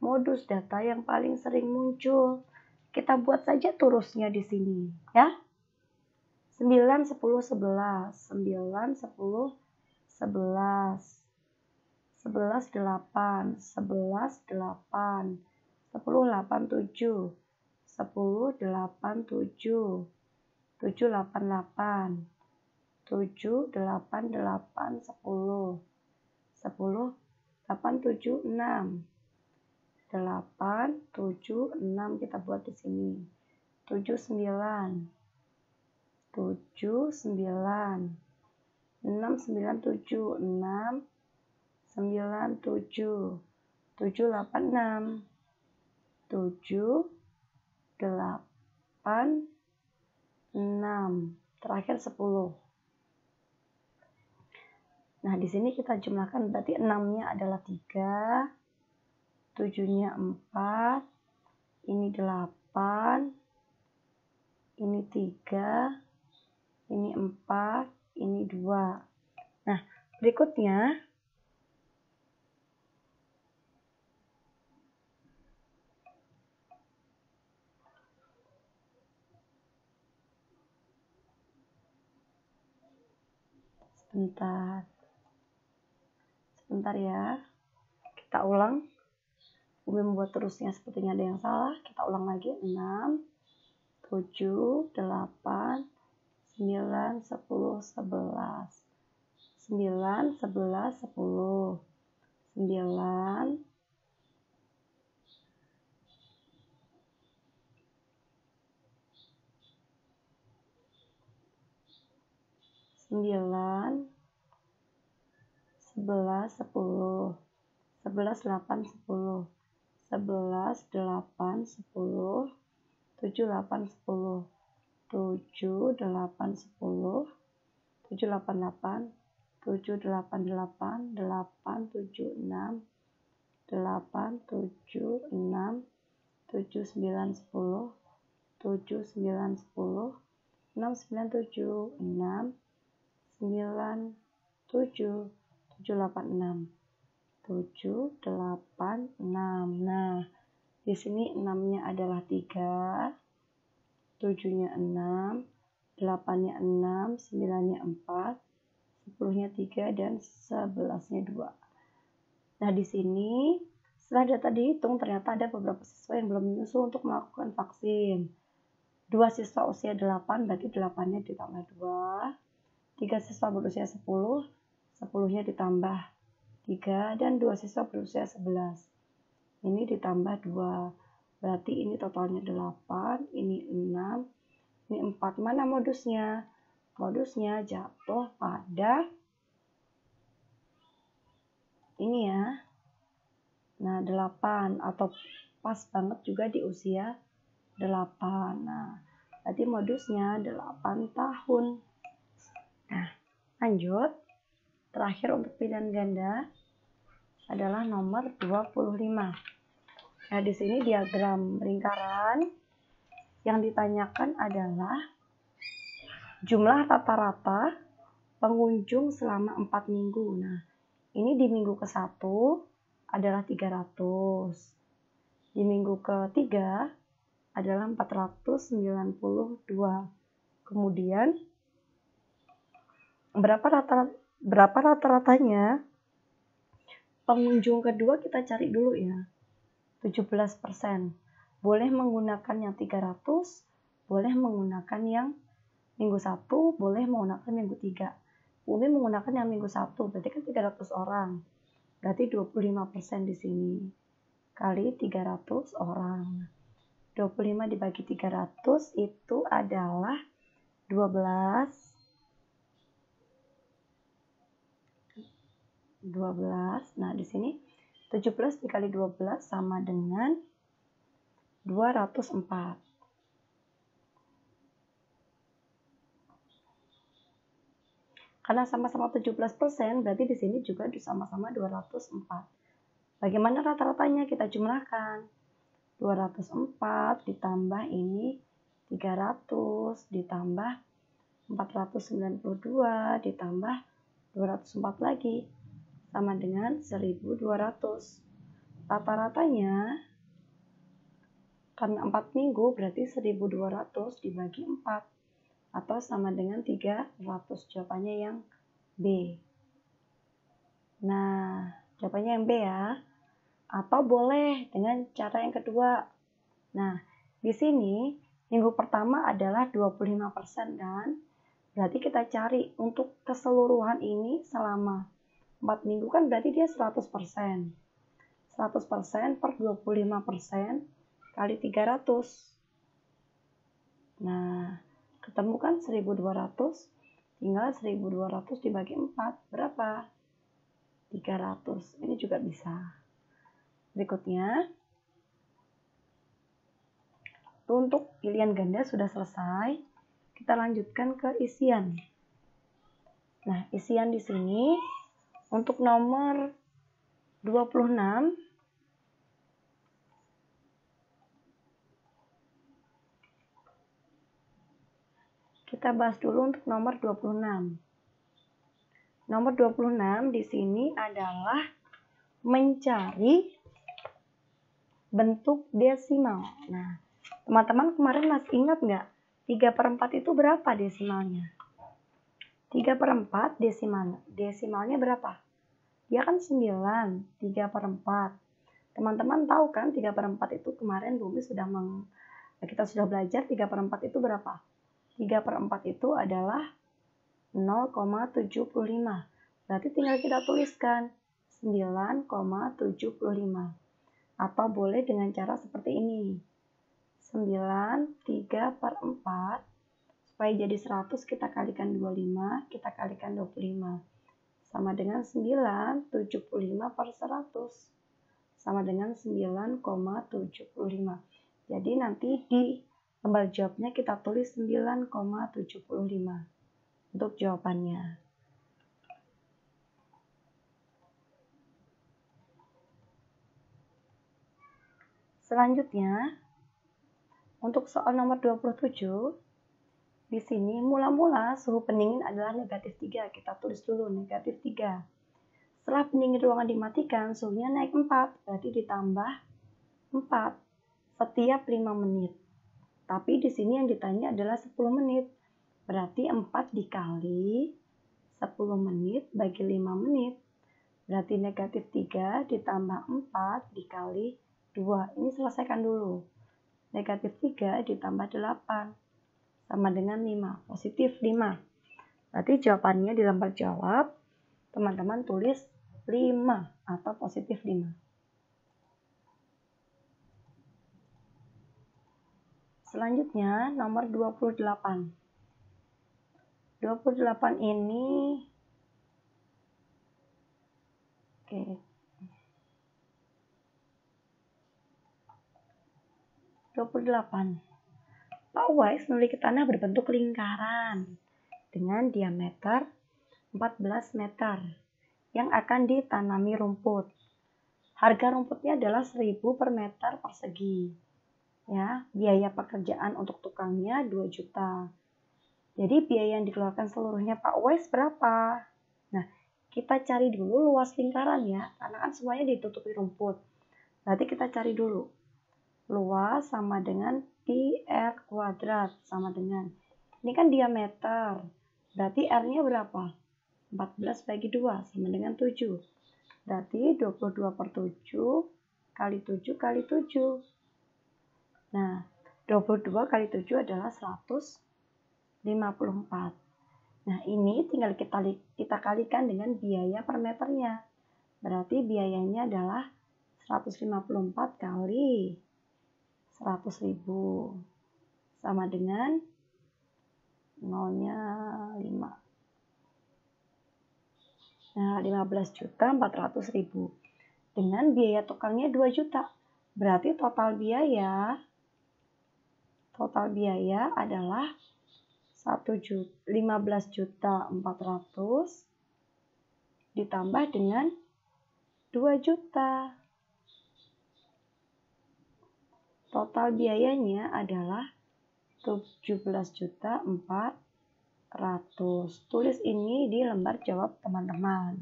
Modus data yang paling sering muncul. Kita buat saja terusnya di sini, ya. 9, 10, 11. 9, 10, 11. 11, 8. 11, 8. 10, 8, 7. 10, 8, 7. 7, 8, 8. 7, 8, 8, 10. 10, 8, 7, 6. 8, 7, 6 kita buat di sini. 7, 9. 7, 9. 6, 9, 7. 6, 9, 7. 7, 8, 6. 7, 8, 6. Terakhir 10. Nah, di sini kita jumlahkan berarti 6-nya adalah 3, 7-nya 4, ini 8, ini 3, ini 4, ini 2. Nah, berikutnya sebentar ya, kita ulang. Umi membuat terusnya sepertinya ada yang salah. Kita ulang lagi. 6, 7, 8, 9, 10, 11. 9, 11, 10. 9, 9, 11, 10. 11, 8, 10. 11, 8, 10. 7, 8, 10. 7, 8, 10. 7, 8, 8. 7, 8, 8. 8, 7, 6. 8, 7, 6. 7, 9, 10. 7, 9, 10, 6, 9, 7, 6, 9, 7, 7, 8, 6, 7, 8, 6. Nah, di sini 6-nya adalah 3, 7-nya 6, 8-nya 6, 9-nya 4, 10-nya 3, dan 11-nya 2. Nah, di sini setelah data dihitung, ternyata ada beberapa siswa yang belum menyusul untuk melakukan vaksin. 2 siswa usia 8, berarti 8-nya ditambah 2. 3 siswa berusia 10, 10-nya ditambah 3, dan 2 siswa berusia 11. Ini ditambah 2, berarti ini totalnya 8, ini 6, ini 4. Mana modusnya? Modusnya jatuh pada ini ya. Nah, 8 atau pas banget juga di usia 8. Nah, berarti modusnya 8 tahun. Nah, lanjut. Terakhir untuk pilihan ganda adalah nomor 25. Nah, di sini diagram lingkaran yang ditanyakan adalah jumlah rata-rata pengunjung selama 4 minggu. Nah, ini di minggu ke-1 adalah 300. Di minggu ke-3 adalah 492. Kemudian berapa rata-ratanya? Pengunjung kedua kita cari dulu ya. 17%. Boleh menggunakan yang 300, boleh menggunakan yang minggu 1, boleh menggunakan minggu 3. Umi menggunakan yang minggu 1, berarti kan 300 orang. Berarti 25% di sini. Kali 300 orang. 25 dibagi 300 itu adalah 12. 12. Nah, di sini 17 dikali 12 sama dengan 204. Karena sama-sama 17%, berarti di sini juga sama-sama 204. Bagaimana rata-ratanya? Kita jumlahkan. 204 ditambah ini 300 ditambah 492 ditambah 204 lagi sama dengan 1200. Rata-ratanya karena 4 minggu berarti 1200 dibagi 4 atau sama dengan 300. Jawabannya yang B. Nah, jawabannya yang B ya. Atau boleh dengan cara yang kedua. Nah, di sini minggu pertama adalah 25% kan? Berarti kita cari untuk keseluruhan ini selama 4 minggu kan berarti dia 100%. 100% per 25% kali 300. Nah, ketemu kan 1200, tinggal 1200 dibagi 4. Berapa? 300. Ini juga bisa. Berikutnya, untuk pilihan ganda sudah selesai. Kita lanjutkan ke isian. Nah, isian di sini untuk nomor 26 kita bahas dulu untuk nomor 26. Nomor 26 di sini adalah mencari bentuk desimal. Nah, teman-teman kemarin masih ingat nggak? 3/4 itu berapa desimalnya? 3/4 desimalnya berapa? Dia kan 9, 3/4. Teman-teman tahu kan 3/4 itu kemarin Bumi kita sudah belajar 3/4 itu berapa? 3/4 itu adalah 0,75. Berarti tinggal kita tuliskan 9,75. Atau boleh dengan cara seperti ini. 9, 3/4. Supaya jadi 100 kita kalikan 25, kita kalikan 25. Sama dengan 9,75 per 100. Sama dengan 9,75. Jadi nanti di lembar jawabnya kita tulis 9,75 untuk jawabannya. Selanjutnya, Untuk soal nomor 27, di sini mula-mula suhu pendingin adalah -3. Kita tulis dulu -3. Setelah pendingin ruangan dimatikan, suhunya naik 4, berarti ditambah 4 setiap 5 menit. Tapi di sini yang ditanya adalah 10 menit. Berarti 4 dikali 10 menit bagi 5 menit. Berarti -3 ditambah 4 dikali 2. Ini selesaikan dulu. -3 ditambah 8 sama dengan 5, positif 5. Berarti jawabannya di lembar jawab, teman-teman tulis 5 atau positif 5. Selanjutnya nomor 28. 28 ini oke. 28. Pak Uwais memiliki tanah berbentuk lingkaran dengan diameter 14 meter yang akan ditanami rumput. Harga rumputnya adalah 1.000 per meter persegi. Ya, biaya pekerjaan untuk tukangnya 2 juta. Jadi biaya yang dikeluarkan seluruhnya Pak Uwais berapa? Nah, kita cari dulu luas lingkaran ya, karena kan semuanya ditutupi rumput. Berarti kita cari dulu. Luas sama dengan pi R kuadrat sama dengan, ini kan diameter, berarti R-nya berapa? 14 bagi 2 sama dengan 7. Berarti 22 per 7 kali 7 kali 7. Nah, 22 kali 7 adalah 154. Nah, ini tinggal kita kalikan dengan biaya per meternya. Berarti biayanya adalah 154 kali 100.000 sama dengan nolnya 5. Nah, 15.400.000 dengan biaya tukangnya 2 juta. Berarti total biaya adalah 15.400.000 ditambah dengan 2 juta. Total biayanya adalah 17.400.000. Tulis ini di lembar jawab teman-teman.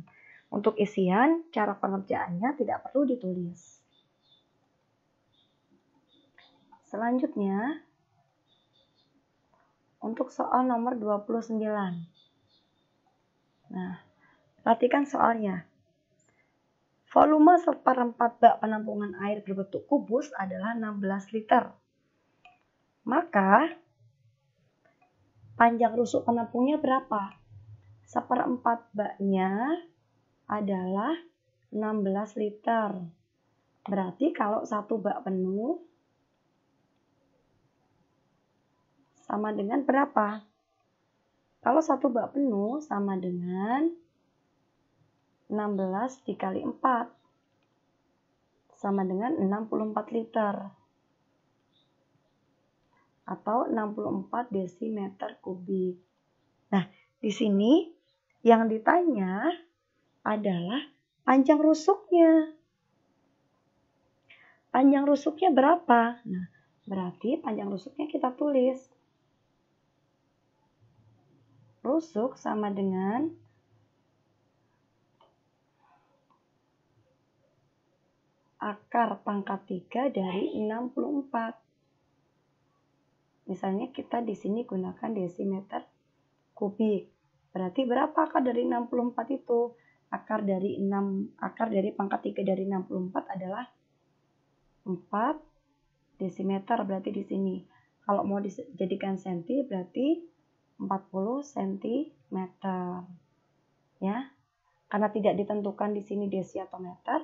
Untuk isian, cara pengerjaannya tidak perlu ditulis. Selanjutnya, untuk soal nomor 29. Nah, perhatikan soalnya. Volume 1/4 bak penampungan air berbentuk kubus adalah 16 liter. Maka, panjang rusuk penampungnya berapa? 1/4 baknya adalah 16 liter. Berarti kalau satu bak penuh sama dengan berapa? Kalau satu bak penuh sama dengan 16 dikali 4 sama dengan 64 liter atau 64 desimeter kubik. Nah, di sini yang ditanya adalah panjang rusuknya. Panjang rusuknya berapa? Nah, berarti panjang rusuknya kita tulis. Rusuk sama dengan akar pangkat 3 dari 64. Misalnya kita di sini gunakan desimeter kubik. Berarti berapa akar dari 64 itu? Akar dari pangkat 3 dari 64 adalah 4 desimeter, berarti di sini. Kalau mau dijadikan senti berarti 40 cm. Ya. Karena tidak ditentukan di sini desi atau meter,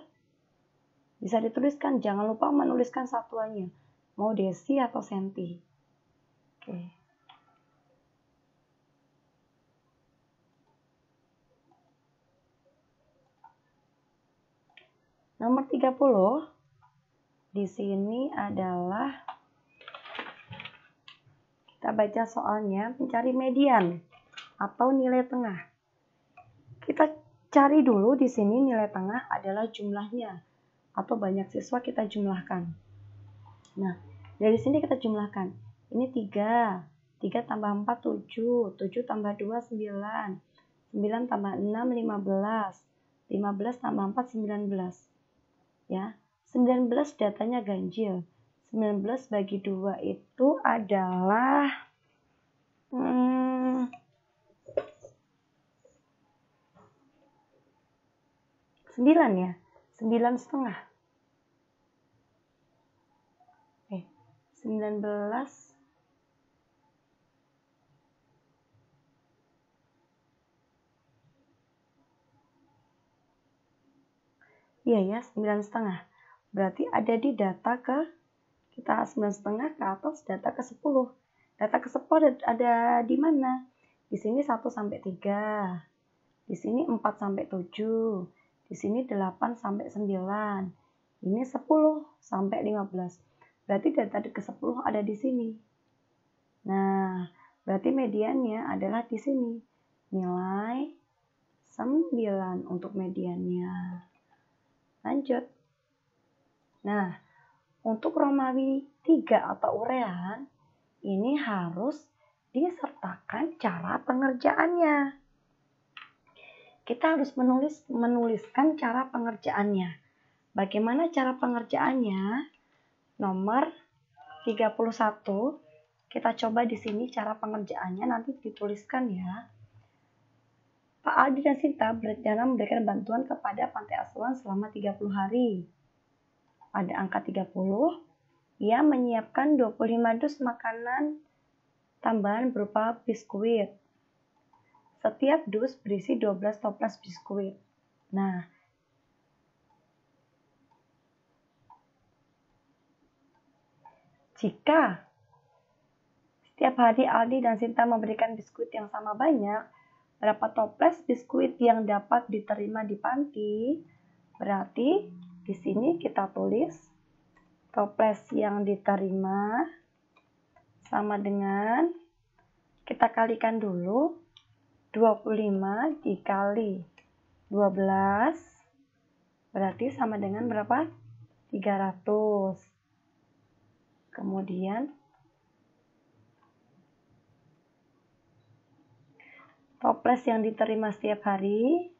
bisa dituliskan, jangan lupa menuliskan satuannya, mau desi atau senti. Oke. Nomor 30, di sini adalah, kita baca soalnya, mencari median atau nilai tengah. Kita cari dulu di sini nilai tengah adalah jumlahnya, atau banyak siswa kita jumlahkan. Nah, Dari sini kita jumlahkan. Ini 3. 3 tambah 4, 7. 7 tambah 2, 9. 9 tambah 6, 15. 15 tambah 4, 19. Ya, 19 datanya ganjil. 19 bagi 2 itu adalah 9 ya. 9,5. 19. Iya ya, 9,5. Berarti ada di data ke kita 9,5 ke atas data ke 10. Data ke 10 ada di mana? Di sini 1 sampai 3. Di sini 4 sampai 7. Di sini 8 sampai 9. Ini 10 sampai 15. Berarti data ke 10 ada di sini. Nah, berarti mediannya adalah di sini. Nilai 9 untuk mediannya. Lanjut. Nah, untuk Romawi 3 atau urean, ini harus disertakan cara pengerjaannya. Kita harus menuliskan cara pengerjaannya. Bagaimana cara pengerjaannya? Nomor 31. Kita coba di sini cara pengerjaannya, nanti dituliskan ya. Pak Aldi dan Sinta berencana memberikan bantuan kepada panti asuhan selama 30 hari. Ada angka 30. Ia menyiapkan 25 dus makanan tambahan berupa biskuit. Setiap dus berisi 12 toples biskuit. Nah, jika setiap hari Aldi dan Sinta memberikan biskuit yang sama banyak, berapa toples biskuit yang dapat diterima di panti? Berarti di sini kita tulis toples yang diterima sama dengan, kita kalikan dulu, 25 dikali 12 berarti sama dengan berapa? 300. Kemudian toples yang diterima setiap hari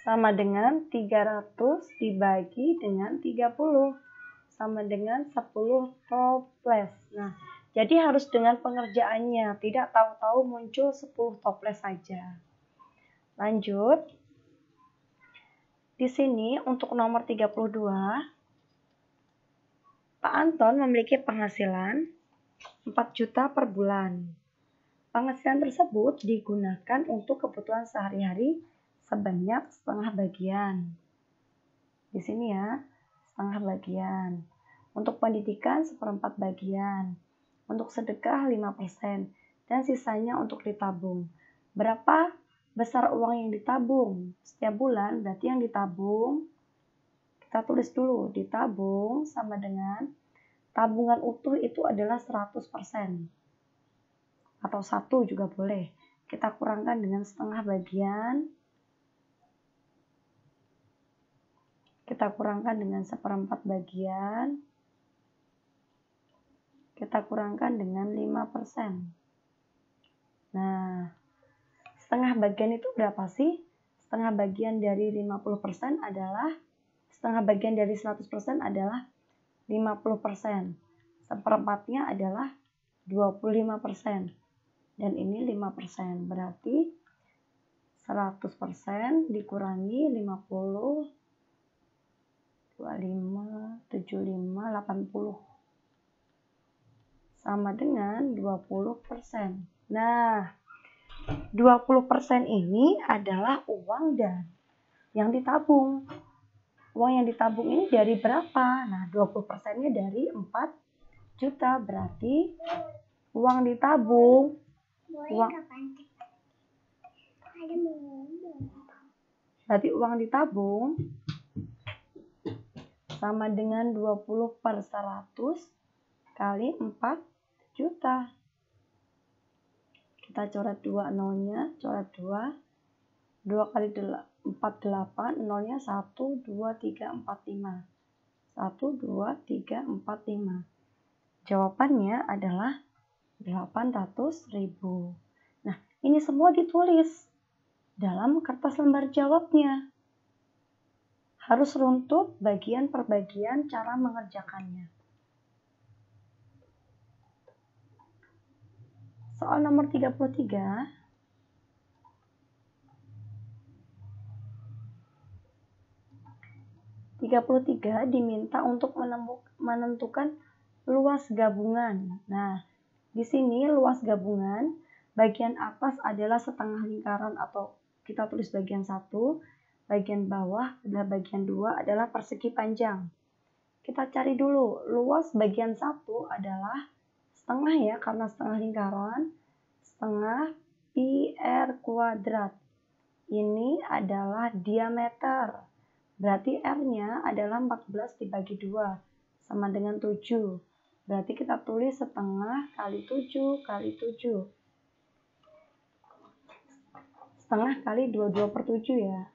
sama dengan 300 dibagi dengan 30 sama dengan 10 toples. Nah, jadi harus dengan pengerjaannya, tidak tahu-tahu muncul 10 toples saja. Lanjut. Di sini untuk nomor 32, Pak Anton memiliki penghasilan 4 juta per bulan. Penghasilan tersebut digunakan untuk kebutuhan sehari-hari sebanyak setengah bagian. Di sini ya, setengah bagian. Untuk pendidikan 1/4 bagian. Untuk sedekah 5%. Dan sisanya untuk ditabung. Berapa besar uang yang ditabung setiap bulan? Berarti yang ditabung, kita tulis dulu, ditabung sama dengan tabungan utuh itu adalah 100%. Atau 1 juga boleh. Kita kurangkan dengan setengah bagian. Kita kurangkan dengan 1/4 bagian. Kita kurangkan dengan 5%. Nah, setengah bagian itu berapa sih? Setengah bagian dari 50% adalah, setengah bagian dari 100% adalah 50%. Seperempatnya adalah 25%. Dan ini 5%. Berarti 100% dikurangi 50, 25, 75, 80. Sama dengan 20%. Nah, 20% ini adalah uang dan yang ditabung. Uang yang ditabung ini dari berapa? Nah, 20%-nya dari 4 juta. Berarti uang ditabung, berarti uang ditabung sama dengan 20/100 kali 4 juta. Kita coret 2 nolnya, coret 2. 2 kali 48, nolnya 1, 2, 3, 4, 5. 1, 2, 3, 4, 5. Jawabannya adalah 800.000. Nah, ini semua ditulis dalam kertas lembar jawabnya. Harus runtut bagian per bagian cara mengerjakannya. Soal nomor 33. Diminta untuk menentukan luas gabungan. Nah, di sini luas gabungan, bagian atas adalah setengah lingkaran atau kita tulis bagian 1, bagian bawah adalah bagian 2 adalah persegi panjang. Kita cari dulu, luas bagian 1 adalah setengah ya, karena setengah lingkaran, setengah pi r kuadrat. Ini adalah diameter. Berarti R-nya adalah 14 dibagi 2, sama dengan 7. Berarti kita tulis setengah kali 7 kali 7. Setengah kali 22 per 7 ya.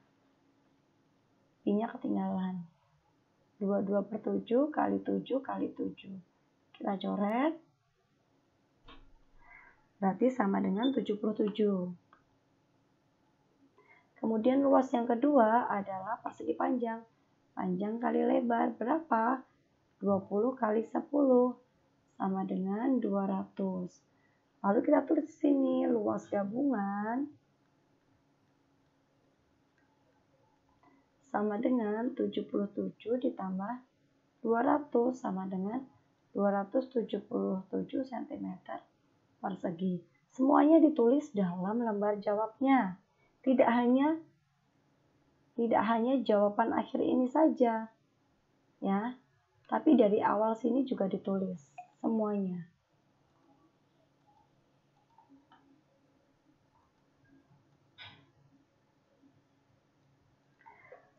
Pi-nya ketinggalan. 22 per 7 kali 7 kali 7. Kita coret. Berarti sama dengan 77. Kemudian luas yang kedua adalah persegi panjang. Panjang kali lebar berapa? 20 kali 10 sama dengan 200. Lalu kita tulis di sini luas gabungan sama dengan 77 ditambah 200 sama dengan 277 cm persegi. Semuanya ditulis dalam lembar jawabnya. Tidak hanya jawaban akhir ini saja, ya, tapi dari awal sini juga ditulis semuanya.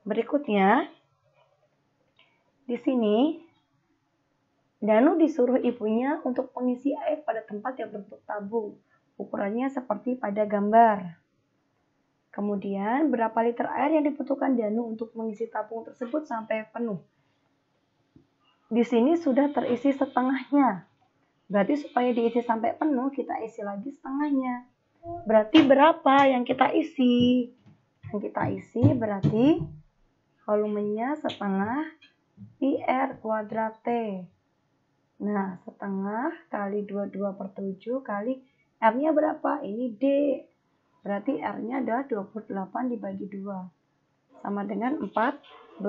Berikutnya, di sini Danu disuruh ibunya untuk mengisi air pada tempat yang berbentuk tabung. Ukurannya seperti pada gambar. Kemudian, berapa liter air yang dibutuhkan Danu untuk mengisi tabung tersebut sampai penuh? Di sini sudah terisi setengahnya. Berarti supaya diisi sampai penuh, kita isi lagi setengahnya. Berarti berapa yang kita isi? Yang kita isi berarti volumenya setengah pi r kuadrat T. Nah, setengah kali 22 per 7 kali R-nya berapa? Ini D. Berarti R-nya adalah 28 dibagi 2. Sama dengan 14.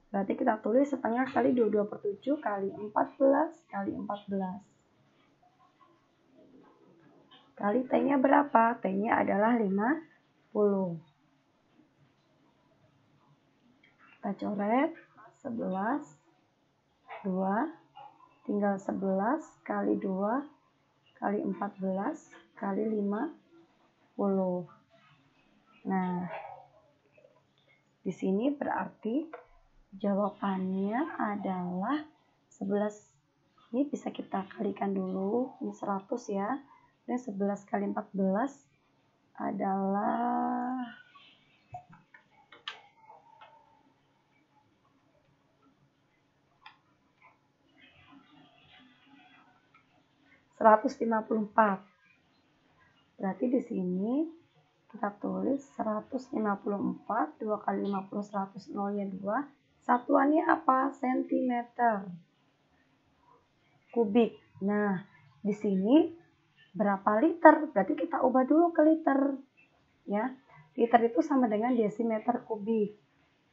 Berarti kita tulis setengah kali 22 per 7 kali 14 kali 14. Kali T-nya berapa? T-nya adalah 50. Kita coret 11, 2, tinggal 11 kali 2 kali 14 kali 50. Nah, di sini berarti jawabannya adalah 11. Ini bisa kita kalikan dulu, ini 100 ya. Ini 11 kali 14 adalah 154. Berarti di sini kita tulis 154, 2 kali 50, 100, nolnya 2. Satuannya apa? Sentimeter kubik. Nah, di sini berapa liter? Berarti kita ubah dulu ke liter. Ya, liter itu sama dengan desimeter kubik.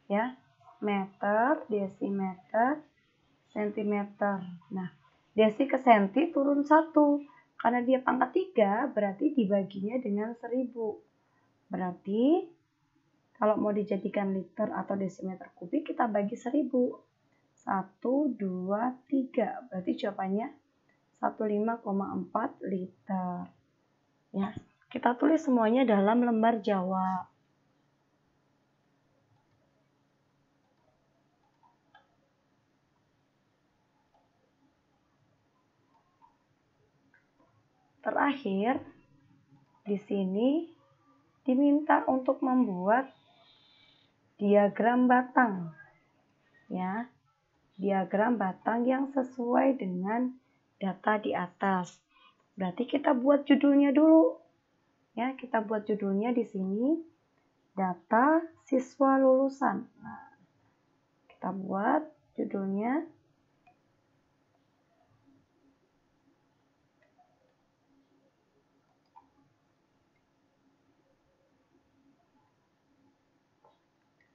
Ya, meter, desimeter, sentimeter. Nah, desi ke senti turun 1. Karena dia pangkat 3, berarti dibaginya dengan 1000. Berarti, kalau mau dijadikan liter atau desimeter kubik, kita bagi 1000. 1, 2, 3. Berarti jawabannya 15,4 liter. Ya, kita tulis semuanya dalam lembar jawab. Terakhir, di sini diminta untuk membuat diagram batang. Ya, diagram batang yang sesuai dengan data di atas. Berarti kita buat judulnya dulu. Ya, kita buat judulnya di sini data siswa lulusan. Nah, kita buat judulnya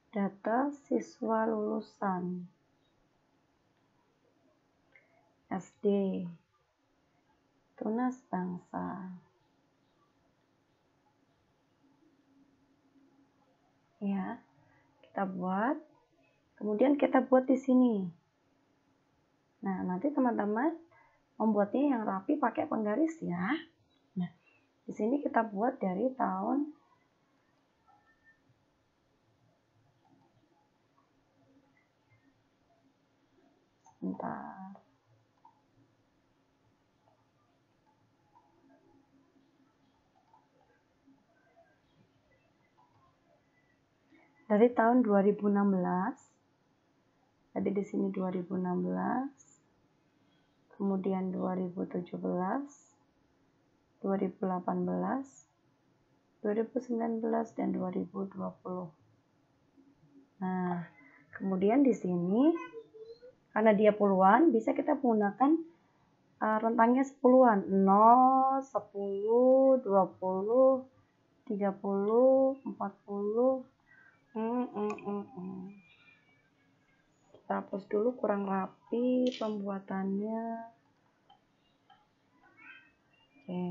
data siswa lulusan SD Tunas Bangsa. Ya, kita buat. Kemudian kita buat di sini. Nah, nanti teman-teman membuatnya yang rapi pakai penggaris ya. Nah, di sini kita buat dari tahun sebentar. Dari tahun 2016. Jadi di sini 2016. Kemudian 2017, 2018, 2019 dan 2020. Nah, kemudian di sini karena dia puluhan, bisa kita menggunakan rentangnya 10-an. 0, 10, 20, 30, 40. Kita hapus dulu, kurang rapi pembuatannya. Oke.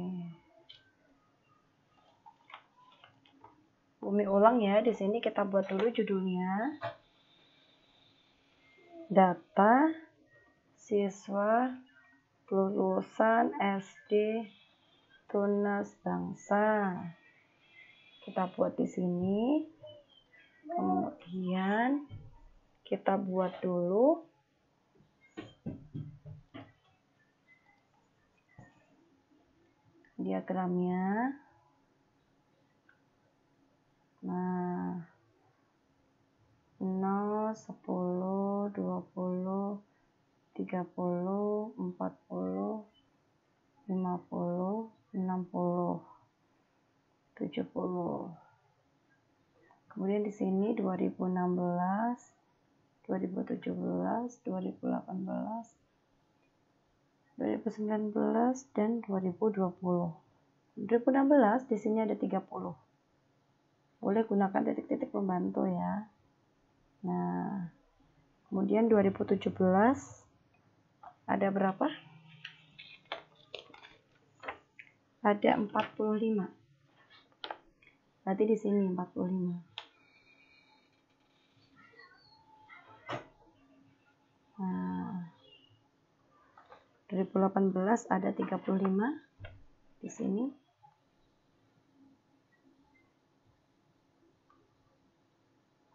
Bumi ulang ya, di sini kita buat dulu judulnya. Data siswa lulusan SD Tunas Bangsa. Kita buat di sini. Kemudian kita buat dulu diagramnya. Nah, 0, 10, 20, 30, 40, 50, 60, 70. Kemudian di sini 2016, 2017, 2018, 2019 dan 2020. 2016 di sini ada 30. Boleh gunakan titik-titik pembantu ya. Nah, kemudian 2017 ada berapa? Ada 45. Berarti di sini 45. Nah, 2018 ada 35 di sini.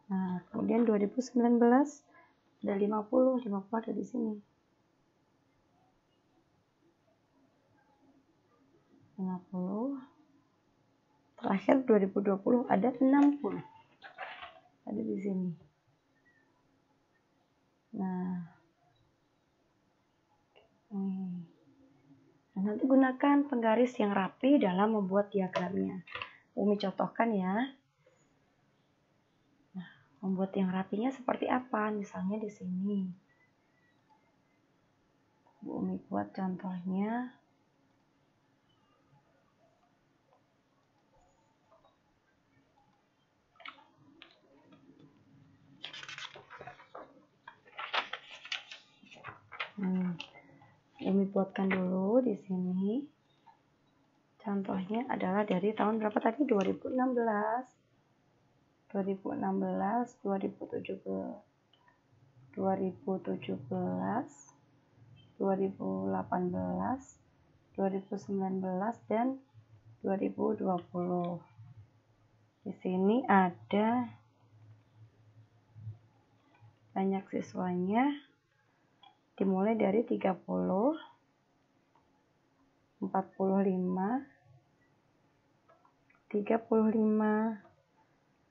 Nah, kemudian 2019 ada 50 ada di sini. 50. Terakhir 2020 ada 60. Ada di sini. Nah, nanti gunakan penggaris yang rapi dalam membuat diagramnya. Umi contohkan ya. Nah, membuat yang rapinya seperti apa? Misalnya di sini. Bu Umi buat contohnya. Umi buatkan dulu di sini. Contohnya adalah dari tahun berapa tadi? 2016, 2017, 2018, 2019 dan 2020. Di sini ada banyak siswanya, dimulai dari 30, 45, 35, 35,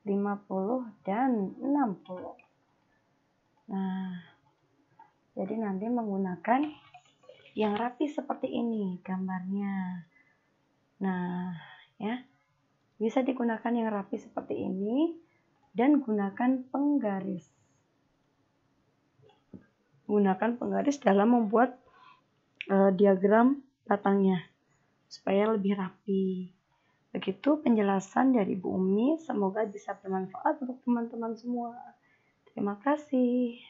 50, dan 60. Nah, jadi nanti menggunakan yang rapi seperti ini gambarnya. Nah, ya, bisa digunakan yang rapi seperti ini dan gunakan penggaris. Gunakan penggaris dalam membuat diagram batangnya supaya lebih rapi. Begitu penjelasan dari Bu Umi, semoga bisa bermanfaat untuk teman-teman semua. Terima kasih.